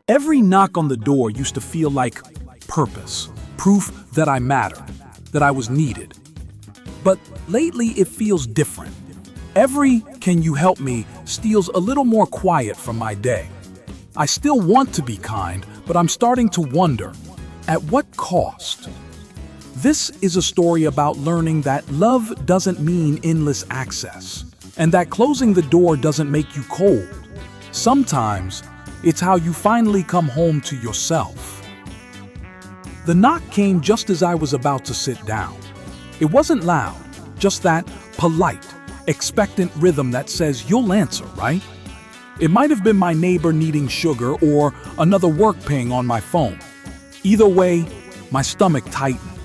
Every knock on the door used to feel like purpose, proof that I mattered, that I was needed. But lately it feels different. Every "can you help me" steals a little more quiet from my day. I still want to be kind, but I'm starting to wonder, at what cost? This is a story about learning that love doesn't mean endless access, and that closing the door doesn't make you cold. Sometimes, it's how you finally come home to yourself. The knock came just as I was about to sit down. It wasn't loud, just that polite, expectant rhythm that says you'll answer, right? It might have been my neighbor needing sugar or another work ping on my phone. Either way, my stomach tightened.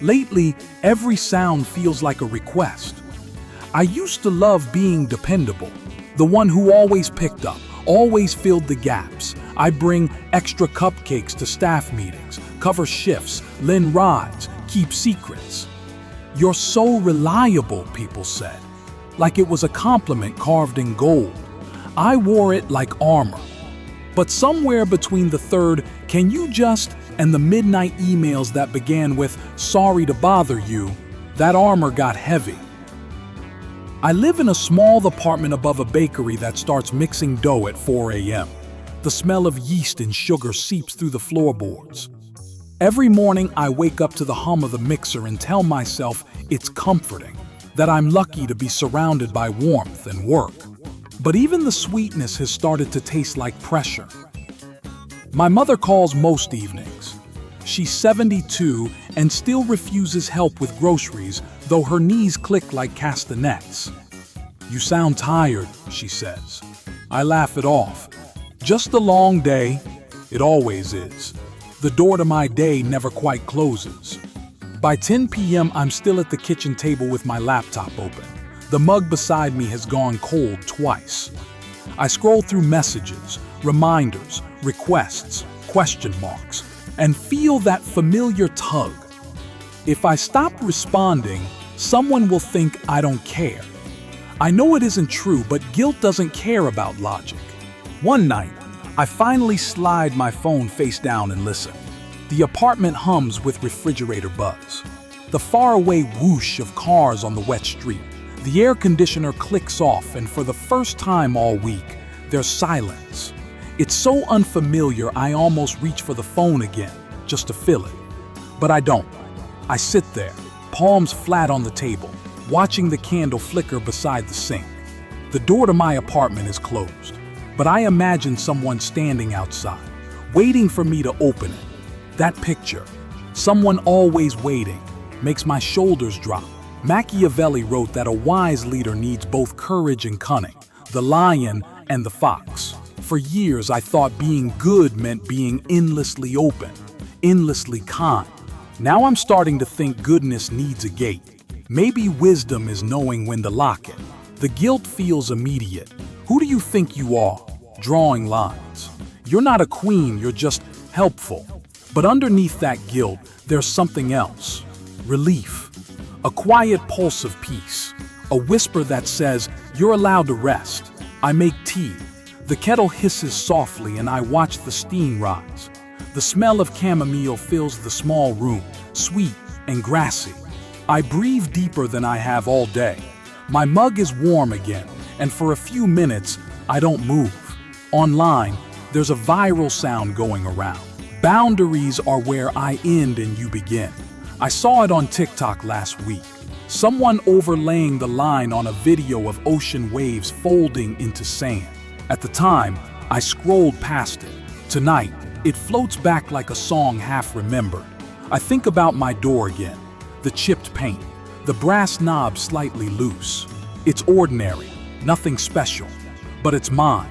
Lately, every sound feels like a request. I used to love being dependable, the one who always picked up, always filled the gaps. I bring extra cupcakes to staff meetings, cover shifts, lend rides, keep secrets. "You're so reliable," people said, like it was a compliment carved in gold. I wore it like armor. But somewhere between the third "can you just" and the midnight emails that began with "sorry to bother you," that armor got heavy. I live in a small apartment above a bakery that starts mixing dough at 4 a.m. The smell of yeast and sugar seeps through the floorboards. Every morning I wake up to the hum of the mixer and tell myself it's comforting, that I'm lucky to be surrounded by warmth and work. But even the sweetness has started to taste like pressure. My mother calls most evenings. She's 72 and still refuses help with groceries, though her knees click like castanets. "You sound tired," she says. I laugh it off. Just a long day. It always is. The door to my day never quite closes. By 10 p.m., I'm still at the kitchen table with my laptop open. The mug beside me has gone cold twice. I scroll through messages, reminders, requests, question marks, and feel that familiar tug. If I stop responding, someone will think I don't care. I know it isn't true, but guilt doesn't care about logic. One night, I finally slide my phone face down and listen. The apartment hums with refrigerator buzz. The faraway whoosh of cars on the wet street. The air conditioner clicks off, and for the first time all week, there's silence. It's so unfamiliar I almost reach for the phone again, just to feel it. But I don't. I sit there, palms flat on the table, watching the candle flicker beside the sink. The door to my apartment is closed, but I imagine someone standing outside, waiting for me to open it. That picture, someone always waiting, makes my shoulders drop. Machiavelli wrote that a wise leader needs both courage and cunning, the lion and the fox. For years, I thought being good meant being endlessly open, endlessly kind. Now I'm starting to think goodness needs a gate. Maybe wisdom is knowing when to lock it. The guilt feels immediate. Who do you think you are? Drawing lines. You're not a queen, you're just helpful. But underneath that guilt, there's something else. Relief. A quiet pulse of peace. A whisper that says, you're allowed to rest. I make tea. The kettle hisses softly and I watch the steam rise. The smell of chamomile fills the small room, sweet and grassy. I breathe deeper than I have all day. My mug is warm again, and for a few minutes, I don't move. Online, there's a viral sound going around. Boundaries are where I end and you begin. I saw it on TikTok last week. Someone overlaying the line on a video of ocean waves folding into sand. At the time, I scrolled past it. Tonight, it floats back like a song half remembered. I think about my door again. The chipped paint, the brass knob slightly loose. It's ordinary, nothing special, but it's mine.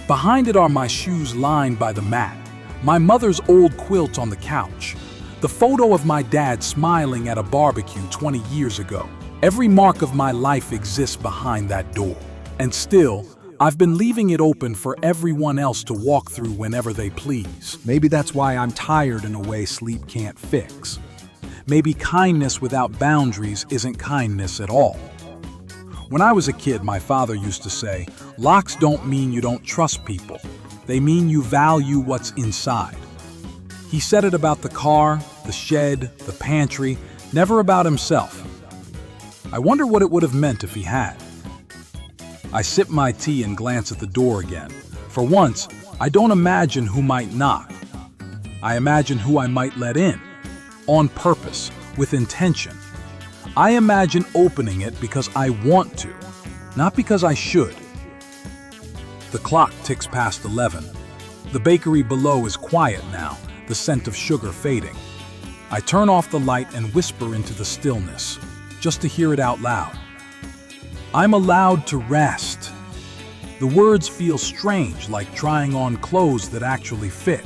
Behind it are my shoes lined by the mat, my mother's old quilt on the couch, the photo of my dad smiling at a barbecue 20 years ago. Every mark of my life exists behind that door. And still, I've been leaving it open for everyone else to walk through whenever they please. Maybe that's why I'm tired in a way sleep can't fix. Maybe kindness without boundaries isn't kindness at all. When I was a kid, my father used to say, locks don't mean you don't trust people. They mean you value what's inside. He said it about the car, the shed, the pantry, never about himself. I wonder what it would have meant if he had. I sip my tea and glance at the door again. For once, I don't imagine who might knock. I imagine who I might let in. On purpose, with intention. I imagine opening it because I want to, not because I should. The clock ticks past 11. The bakery below is quiet now, the scent of sugar fading. I turn off the light and whisper into the stillness, just to hear it out loud. I'm allowed to rest. The words feel strange, like trying on clothes that actually fit.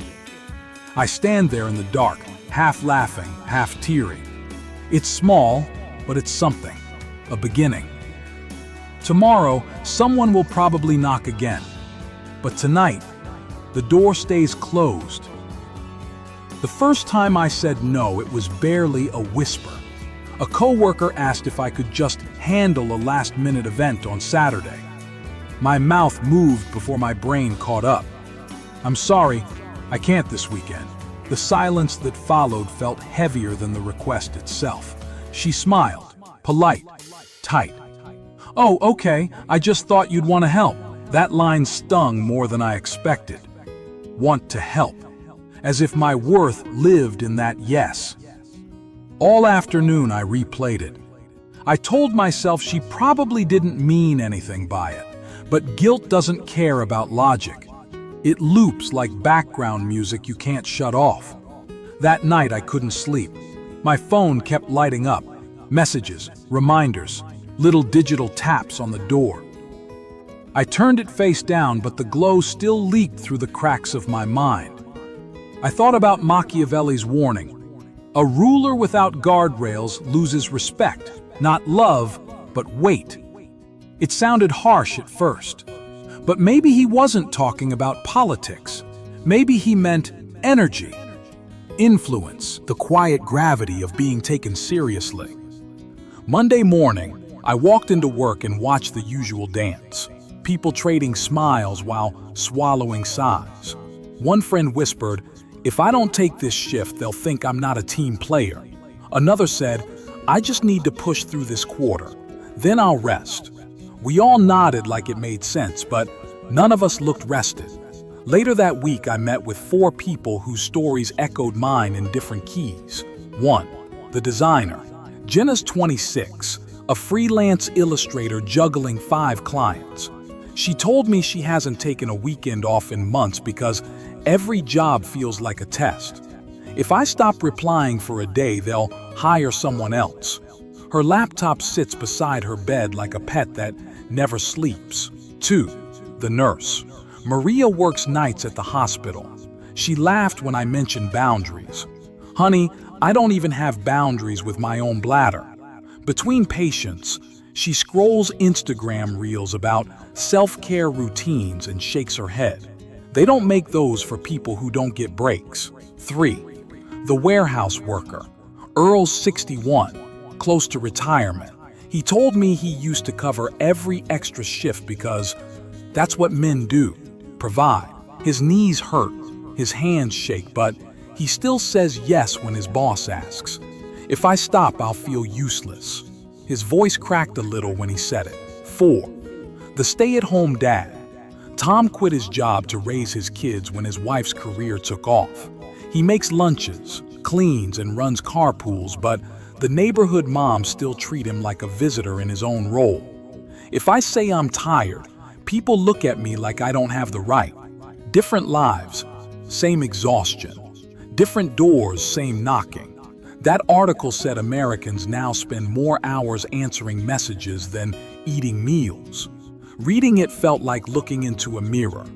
I stand there in the dark, half laughing, half teary. It's small, but it's something, a beginning. Tomorrow, someone will probably knock again. But tonight, the door stays closed. The first time I said no, it was barely a whisper. A coworker asked if I could just handle a last-minute event on Saturday. My mouth moved before my brain caught up. I'm sorry, I can't this weekend. The silence that followed felt heavier than the request itself. She smiled, polite, tight. Oh, okay, I just thought you'd want to help. That line stung more than I expected. Want to help. As if my worth lived in that yes. All afternoon I replayed it. I told myself she probably didn't mean anything by it, but guilt doesn't care about logic. It loops like background music you can't shut off. That night I couldn't sleep. My phone kept lighting up. Messages, reminders, little digital taps on the door. I turned it face down, but the glow still leaked through the cracks of my mind. I thought about Machiavelli's warning. A ruler without guardrails loses respect, not love, but weight. It sounded harsh at first, but maybe he wasn't talking about politics. Maybe he meant energy, influence, the quiet gravity of being taken seriously. Monday morning, I walked into work and watched the usual dance. People trading smiles while swallowing sighs. One friend whispered, "If I don't take this shift, they'll think I'm not a team player." Another said, "I just need to push through this quarter. Then I'll rest." We all nodded like it made sense, but none of us looked rested. Later that week, I met with 4 people whose stories echoed mine in different keys. 1. The designer. Jenna's 26, a freelance illustrator juggling 5 clients. She told me she hasn't taken a weekend off in months because every job feels like a test. If I stop replying for a day, they'll hire someone else. Her laptop sits beside her bed like a pet that never sleeps. 2. The nurse. Maria works nights at the hospital. She laughed when I mentioned boundaries. "Honey, I don't even have boundaries with my own bladder." Between patients, she scrolls Instagram reels about self-care routines and shakes her head. They don't make those for people who don't get breaks. 3. The warehouse worker. Earl's 61, close to retirement. He told me he used to cover every extra shift because that's what men do, provide. His knees hurt, his hands shake, but he still says yes when his boss asks. "If I stop, I'll feel useless." His voice cracked a little when he said it. 4. The stay-at-home dad. Tom quit his job to raise his kids when his wife's career took off. He makes lunches, cleans, and runs carpools, but the neighborhood moms still treat him like a visitor in his own role. If I say I'm tired, people look at me like I don't have the right. Different lives, same exhaustion. Different doors, same knocking. That article said Americans now spend more hours answering messages than eating meals. Reading it felt like looking into a mirror.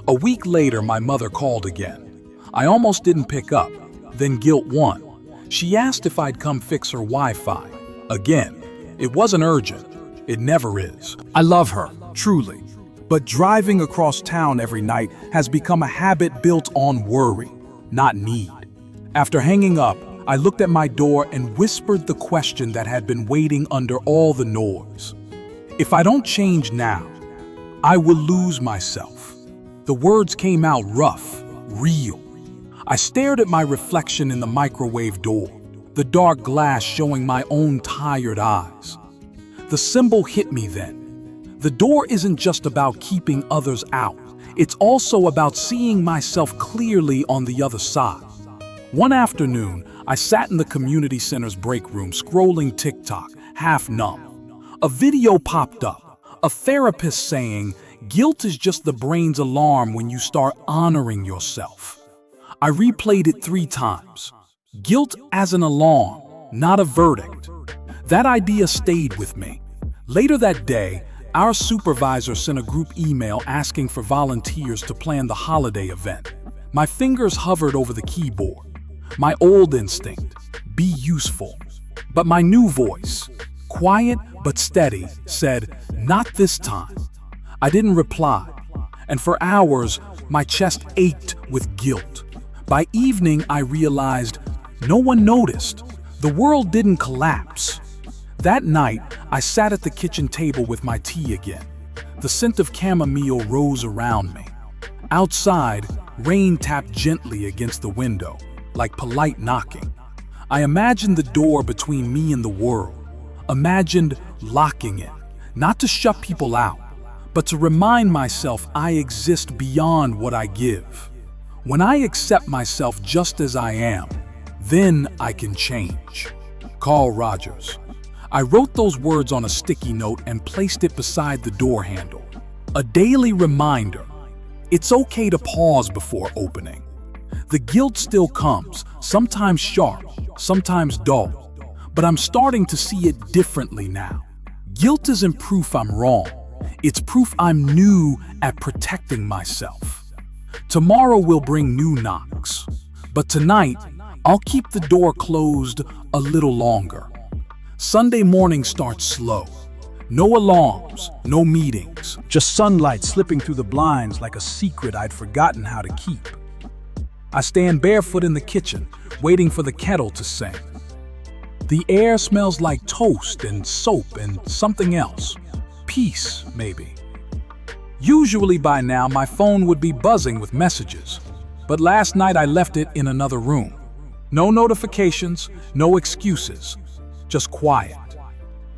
A week later, my mother called again. I almost didn't pick up, then guilt won. She asked if I'd come fix her Wi-Fi. Again, it wasn't urgent. It never is. I love her, truly. But driving across town every night has become a habit built on worry, not need. After hanging up, I looked at my door and whispered the question that had been waiting under all the noise. If I don't change now, I will lose myself. The words came out rough, real. I stared at my reflection in the microwave door, the dark glass showing my own tired eyes. The symbol hit me then. The door isn't just about keeping others out. It's also about seeing myself clearly on the other side. One afternoon, I sat in the community center's break room scrolling TikTok, half numb. A video popped up, a therapist saying, "Guilt is just the brain's alarm when you start honoring yourself." I replayed it 3 times. Guilt as an alarm, not a verdict. That idea stayed with me. Later that day, our supervisor sent a group email asking for volunteers to plan the holiday event. My fingers hovered over the keyboard. My old instinct, be useful. But my new voice, quiet but steady, said, "Not this time." I didn't reply, and for hours, my chest ached with guilt. By evening, I realized no one noticed. The world didn't collapse. That night, I sat at the kitchen table with my tea again. The scent of chamomile rose around me. Outside, rain tapped gently against the window, like polite knocking. I imagined the door between me and the world, imagined locking it, not to shut people out, but to remind myself I exist beyond what I give. When I accept myself just as I am, then I can change. Carl Rogers. I wrote those words on a sticky note and placed it beside the door handle. A daily reminder. It's okay to pause before opening. The guilt still comes, sometimes sharp, sometimes dull, but I'm starting to see it differently now. Guilt isn't proof I'm wrong. It's proof I'm new at protecting myself. Tomorrow will bring new knocks, but tonight, I'll keep the door closed a little longer. Sunday morning starts slow. No alarms, no meetings, just sunlight slipping through the blinds like a secret I'd forgotten how to keep. I stand barefoot in the kitchen, waiting for the kettle to sing. The air smells like toast and soap and something else. Peace, maybe. Usually by now, my phone would be buzzing with messages, but last night I left it in another room. No notifications, no excuses, just quiet.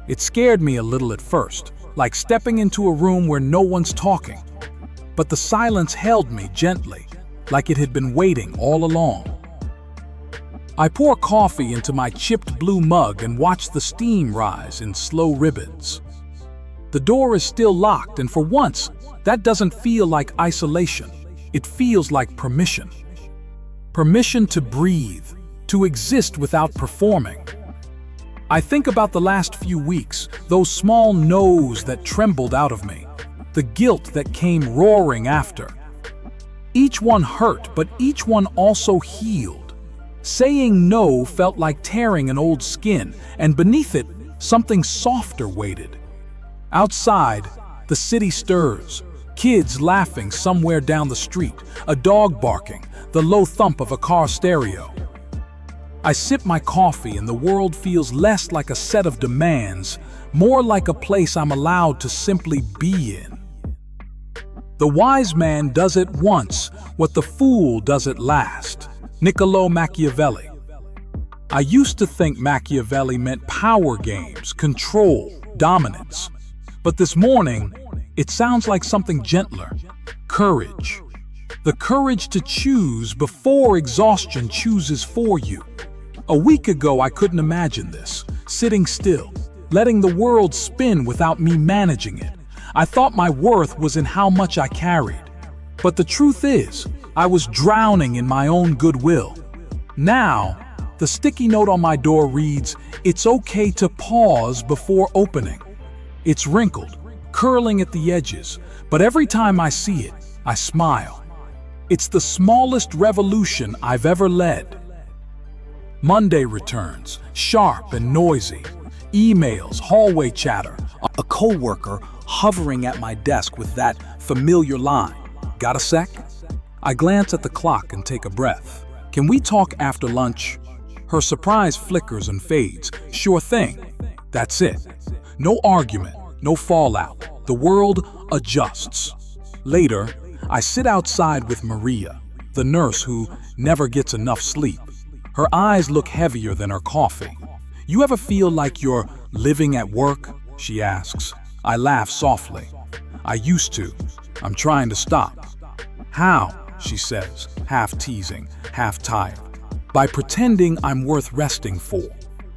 It scared me a little at first, like stepping into a room where no one's talking. But the silence held me gently, like it had been waiting all along. I pour coffee into my chipped blue mug and watch the steam rise in slow ribbons. The door is still locked, and for once, that doesn't feel like isolation. It feels like permission. Permission to breathe, to exist without performing. I think about the last few weeks, those small no's that trembled out of me, the guilt that came roaring after. Each one hurt, but each one also healed. Saying no felt like tearing an old skin, and beneath it, something softer waited. Outside, the city stirs, kids laughing somewhere down the street, a dog barking, the low thump of a car stereo. I sip my coffee and the world feels less like a set of demands, more like a place I'm allowed to simply be in. The wise man does it once, what the fool does it last. Niccolò Machiavelli. I used to think Machiavelli meant power games, control, dominance. But this morning, it sounds like something gentler. Courage. The courage to choose before exhaustion chooses for you. A week ago, I couldn't imagine this, sitting still, letting the world spin without me managing it. I thought my worth was in how much I carried. But the truth is, I was drowning in my own goodwill. Now, the sticky note on my door reads, "It's okay to pause before opening." It's wrinkled, curling at the edges, but every time I see it, I smile. It's the smallest revolution I've ever led. Monday returns, sharp and noisy. Emails, hallway chatter, a coworker hovering at my desk with that familiar line. Got a sec? I glance at the clock and take a breath. Can we talk after lunch? Her surprise flickers and fades. Sure thing. That's it. No argument, no fallout. The world adjusts. Later, I sit outside with Maria, the nurse who never gets enough sleep. Her eyes look heavier than her coffee. "You ever feel like you're living at work?" she asks. I laugh softly. "I used to. I'm trying to stop." "How?" she says, half teasing, half tired. "By pretending I'm worth resting for."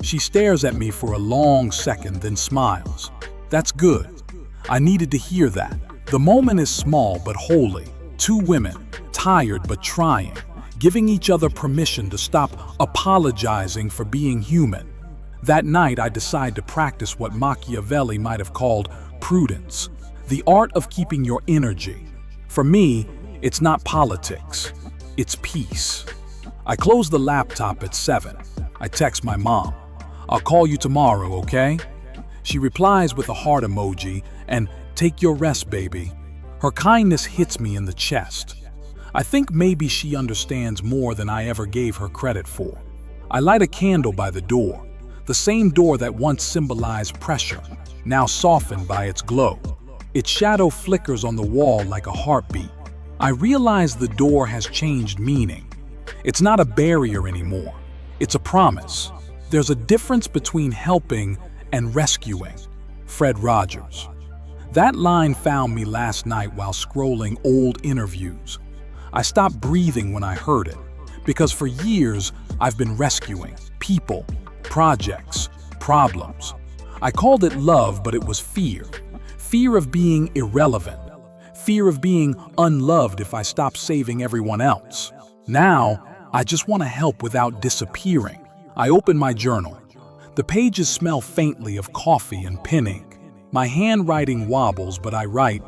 She stares at me for a long second, then smiles. "That's good. I needed to hear that." The moment is small but holy. Two women, tired but trying, giving each other permission to stop apologizing for being human. That night, I decide to practice what Machiavelli might have called prudence, the art of keeping your energy. For me, it's not politics, it's peace. I close the laptop at 7. I text my mom. "I'll call you tomorrow, okay?" She replies with a heart emoji and "Take your rest, baby." Her kindness hits me in the chest. I think maybe she understands more than I ever gave her credit for. I light a candle by the door, the same door that once symbolized pressure, now softened by its glow. Its shadow flickers on the wall like a heartbeat. I realize the door has changed meaning. It's not a barrier anymore. It's a promise. There's a difference between helping and rescuing. Fred Rogers. That line found me last night while scrolling old interviews. I stopped breathing when I heard it, because for years I've been rescuing people, projects, problems. I called it love, but it was fear. Fear of being irrelevant. Fear of being unloved if I stop saving everyone else. Now, I just want to help without disappearing. I open my journal. The pages smell faintly of coffee and pen ink. My handwriting wobbles, but I write,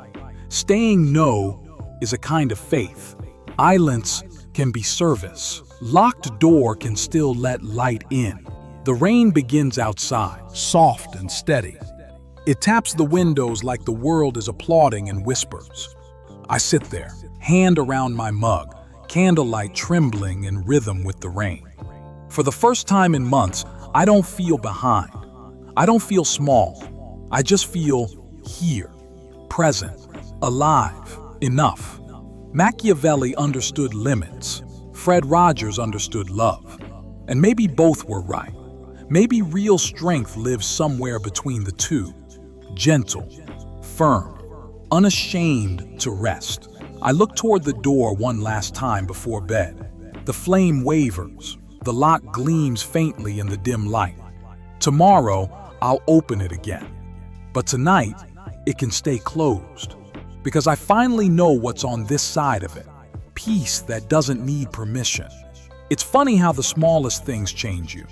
"Saying no is a kind of faith. Silence can be service. Locked door can still let light in." The rain begins outside, soft and steady. It taps the windows like the world is applauding and whispers. I sit there, hand around my mug, candlelight trembling in rhythm with the rain. For the first time in months, I don't feel behind. I don't feel small. I just feel here, present, alive, enough. Machiavelli understood limits. Fred Rogers understood love. And maybe both were right. Maybe real strength lives somewhere between the two. Gentle, firm, unashamed to rest. I look toward the door one last time before bed. The flame wavers. The lock gleams faintly in the dim light. Tomorrow, I'll open it again. But tonight, it can stay closed. Because I finally know what's on this side of it. Peace that doesn't need permission. It's funny how the smallest things change you.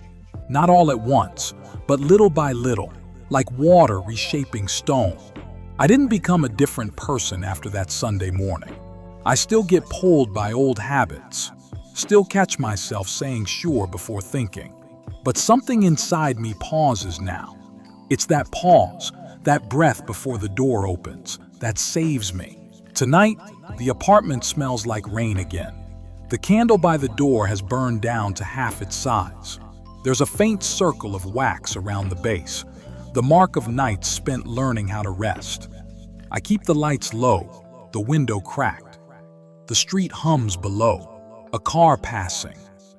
Not all at once, but little by little, like water reshaping stone. I didn't become a different person after that Sunday morning. I still get pulled by old habits. Still catch myself saying sure before thinking. But something inside me pauses now. It's that pause, that breath before the door opens, that saves me. Tonight, the apartment smells like rain again. The candle by the door has burned down to half its size. There's a faint circle of wax around the base, the mark of nights spent learning how to rest. I keep the lights low, the window cracked. The street hums below. A car passing,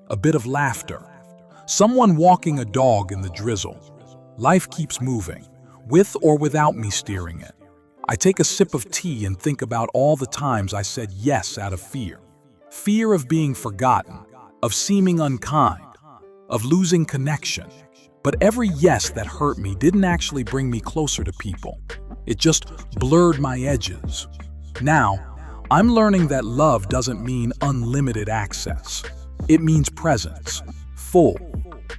a bit of laughter, someone walking a dog in the drizzle. Life keeps moving, with or without me steering it. I take a sip of tea and think about all the times I said yes out of fear. Fear of being forgotten, of seeming unkind, of losing connection. But every yes that hurt me didn't actually bring me closer to people. It just blurred my edges. Now, I'm learning that love doesn't mean unlimited access. It means presence, full,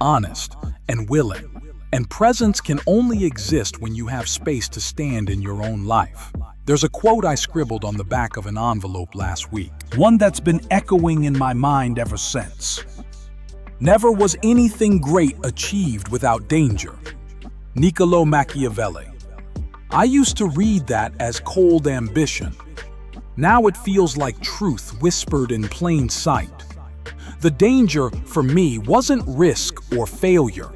honest, and willing. And presence can only exist when you have space to stand in your own life. There's a quote I scribbled on the back of an envelope last week, one that's been echoing in my mind ever since. "Never was anything great achieved without danger." Niccolò Machiavelli. I used to read that as cold ambition. Now it feels like truth whispered in plain sight. The danger for me wasn't risk or failure.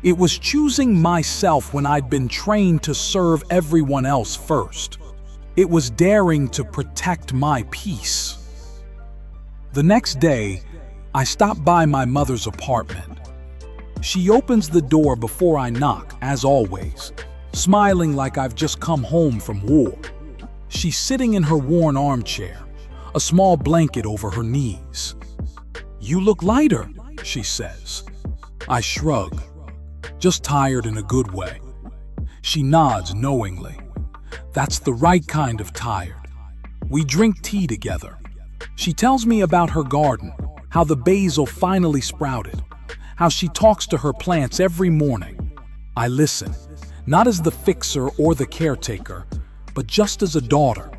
It was choosing myself when I'd been trained to serve everyone else first. It was daring to protect my peace. The next day, I stopped by my mother's apartment. She opens the door before I knock, as always, smiling like I've just come home from war. She's sitting in her worn armchair, a small blanket over her knees. "You look lighter," she says. I shrug, "Just tired in a good way." She nods knowingly. That's the right kind of tired. We drink tea together. She tells me about her garden, how the basil finally sprouted, how she talks to her plants every morning. I listen, not as the fixer or the caretaker, but just as a daughter.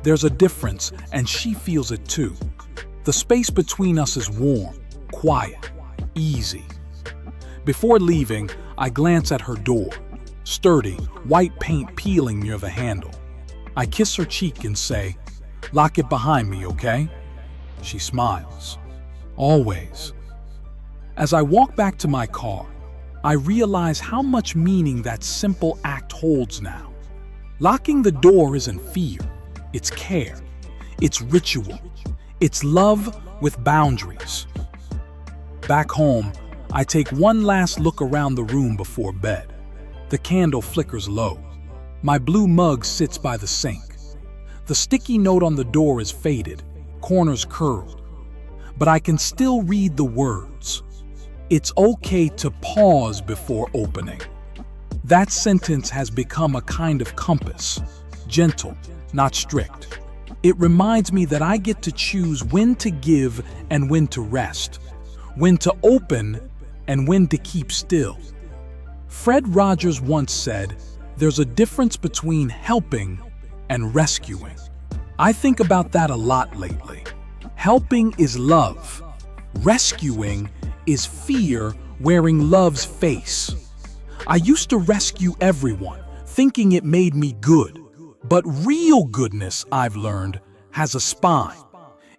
There's a difference, and she feels it too. The space between us is warm, quiet, easy. Before leaving, I glance at her door. Sturdy, white paint peeling near the handle. I kiss her cheek and say, "Lock it behind me, okay?" She smiles. "Always." As I walk back to my car, I realize how much meaning that simple act holds now. Locking the door isn't fear, it's care, it's ritual, it's love with boundaries. Back home, I take one last look around the room before bed. The candle flickers low. My blue mug sits by the sink. The sticky note on the door is faded, corners curled. But I can still read the words. It's okay to pause before opening. That sentence has become a kind of compass, gentle, not strict. It reminds me that I get to choose when to give and when to rest, when to open and when to keep still. Fred Rogers once said, "There's a difference between helping and rescuing." I think about that a lot lately. Helping is love. Rescuing is fear wearing love's face. I used to rescue everyone, thinking it made me good. But real goodness, I've learned, has a spine.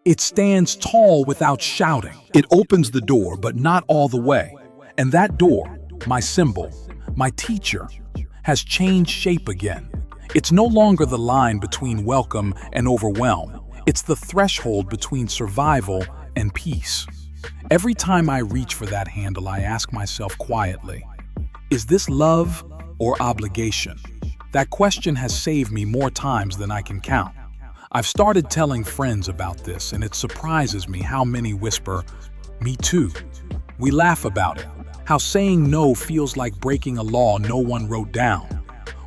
It stands tall without shouting. It opens the door, but not all the way. And that door, my symbol, my teacher, has changed shape again. It's no longer the line between welcome and overwhelm. It's the threshold between survival and peace. Every time I reach for that handle, I ask myself quietly, is this love or obligation? That question has saved me more times than I can count. I've started telling friends about this, and it surprises me how many whisper, "Me too." We laugh about it, how saying no feels like breaking a law no one wrote down.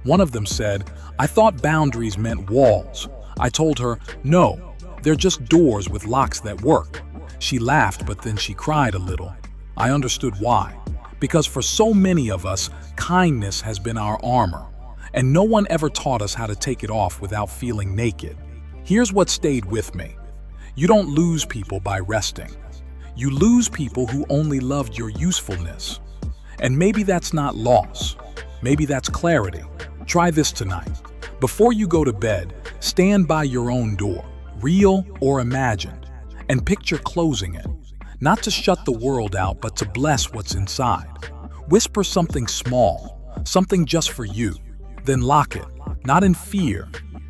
One of them said, "I thought boundaries meant walls." I told her, "No, they're just doors with locks that work." She laughed, but then she cried a little. I understood why. Because for so many of us, kindness has been our armor, and no one ever taught us how to take it off without feeling naked. Here's what stayed with me. You don't lose people by resting. You lose people who only loved your usefulness. And maybe that's not loss. Maybe that's clarity. Try this tonight. Before you go to bed, stand by your own door, real or imagined, and picture closing it. Not to shut the world out, but to bless what's inside. Whisper something small, something just for you. Then lock it, not in fear,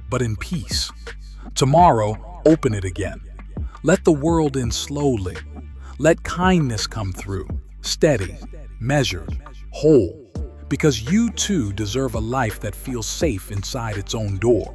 but in peace. Tomorrow, open it again. Let the world in slowly. Let kindness come through, steady, measured, whole. Because you too deserve a life that feels safe inside its own door.